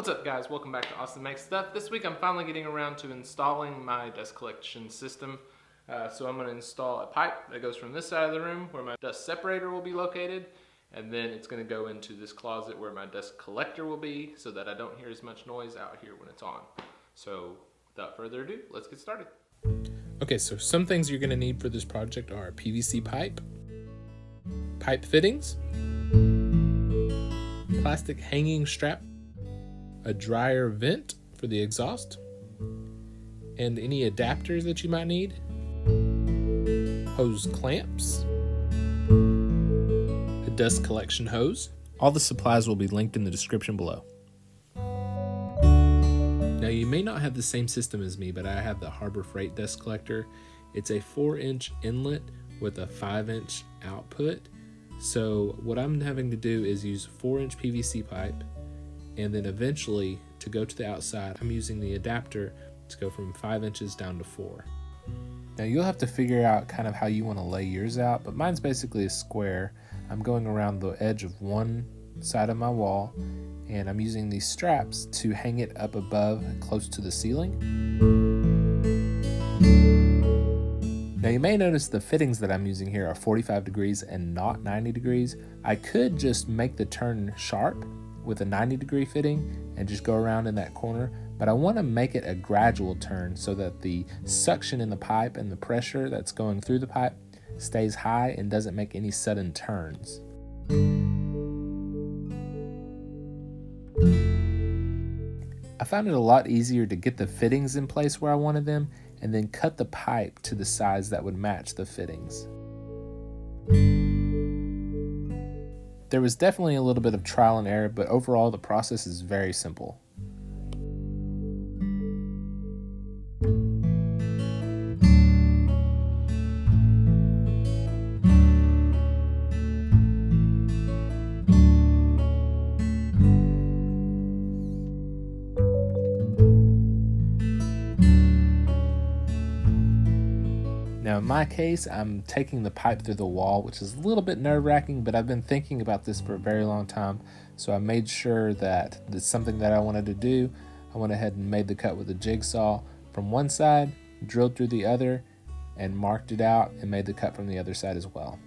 What's up guys, welcome back to Austin Makes Stuff. This week I'm finally getting around to installing my dust collection system. So I'm going to install a pipe that goes from this side of the room where my dust separator will be located, and then it's going to go into this closet where my dust collector will be so that I don't hear as much noise out here when it's on. So without further ado, let's get started. Okay, so some things you're going to need for this project are PVC pipe, pipe fittings, plastic hanging strap, a dryer vent for the exhaust, and any adapters that you might need, hose clamps, a dust collection hose. All the supplies will be linked in the description below. Now you may not have the same system as me, but I have the Harbor Freight dust collector. It's a 4-inch inlet with a 5-inch output. So what I'm having to do is use 4-inch PVC pipe, and then eventually to go to the outside, I'm using the adapter to go from 5 inches down to 4. Now you'll have to figure out kind of how you want to lay yours out, but mine's basically a square. I'm going around the edge of one side of my wall, and I'm using these straps to hang it up above close to the ceiling. Now you may notice the fittings that I'm using here are 45 degrees and not 90 degrees. I could just make the turn sharp with a 90-degree fitting and just go around in that corner, but I want to make it a gradual turn so that the suction in the pipe and the pressure that's going through the pipe stays high and doesn't make any sudden turns. I found it a lot easier to get the fittings in place where I wanted them and then cut the pipe to the size that would match the fittings. There was definitely a little bit of trial and error, but overall the process is very simple. Now in my case, I'm taking the pipe through the wall, which is a little bit nerve-wracking, but I've been thinking about this for a very long time, so I made sure that it's something that I wanted to do. I went ahead and made the cut with a jigsaw from one side, drilled through the other, and marked it out and made the cut from the other side as well.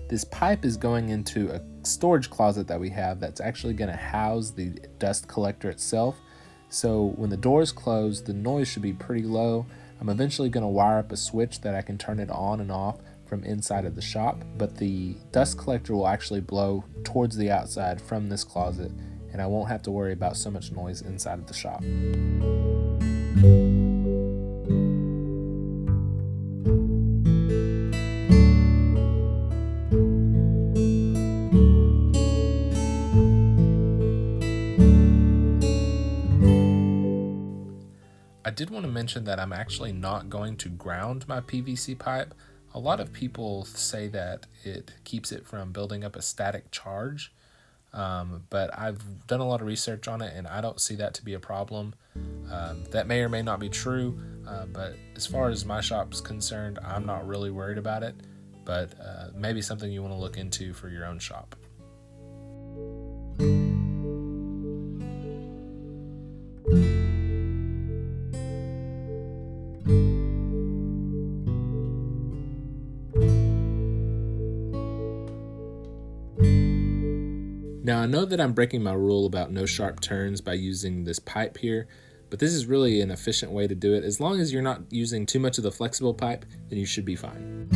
This pipe is going into a storage closet that we have that's actually going to house the dust collector itself. So when the doors close, the noise should be pretty low. I'm eventually going to wire up a switch that I can turn it on and off from inside of the shop, but the dust collector will actually blow towards the outside from this closet, and I won't have to worry about so much noise inside of the shop. I did want to mention that I'm actually not going to ground my PVC pipe. A lot of people say that it keeps it from building up a static charge, but I've done a lot of research on it and I don't see that to be a problem. That may or may not be true, but as far as my shop's concerned, I'm not really worried about it, but maybe something you want to look into for your own shop. Now I know that I'm breaking my rule about no sharp turns by using this pipe here, but this is really an efficient way to do it. As long as you're not using too much of the flexible pipe, then you should be fine.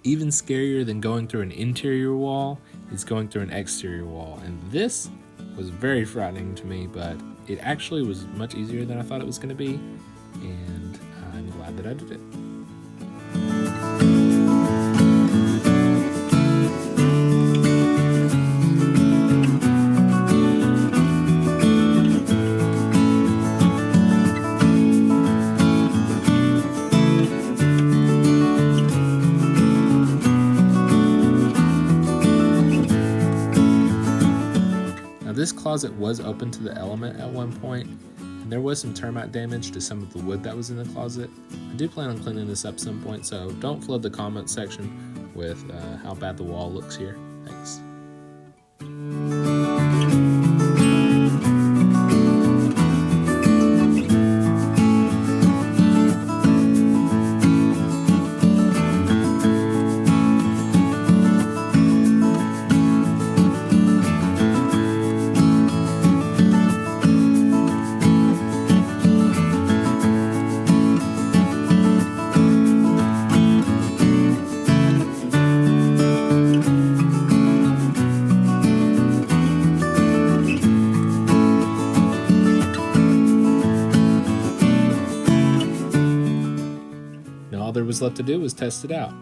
Even scarier than going through an interior wall is going through an exterior wall, and this was very frightening to me, but it actually was much easier than I thought it was going to be, and I'm glad that edited it. This closet was open to the element at one point, and there was some termite damage to some of the wood that was in the closet. I do plan on cleaning this up some point, so don't flood the comment section with how bad the wall looks here. Thanks. All there was left to do was test it out.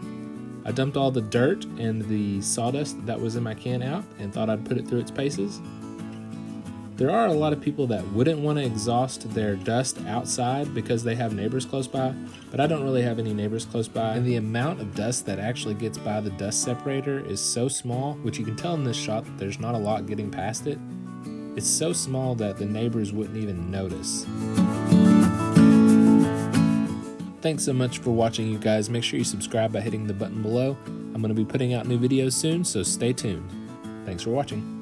I dumped all the dirt and the sawdust that was in my can out and thought I'd put it through its paces. There are a lot of people that wouldn't want to exhaust their dust outside because they have neighbors close by, but I don't really have any neighbors close by, and the amount of dust that actually gets by the dust separator is so small, which you can tell in this shot that there's not a lot getting past it. It's so small that the neighbors wouldn't even notice. Thanks so much for watching, you guys. Make sure you subscribe by hitting the button below. I'm going to be putting out new videos soon, so stay tuned. Thanks for watching.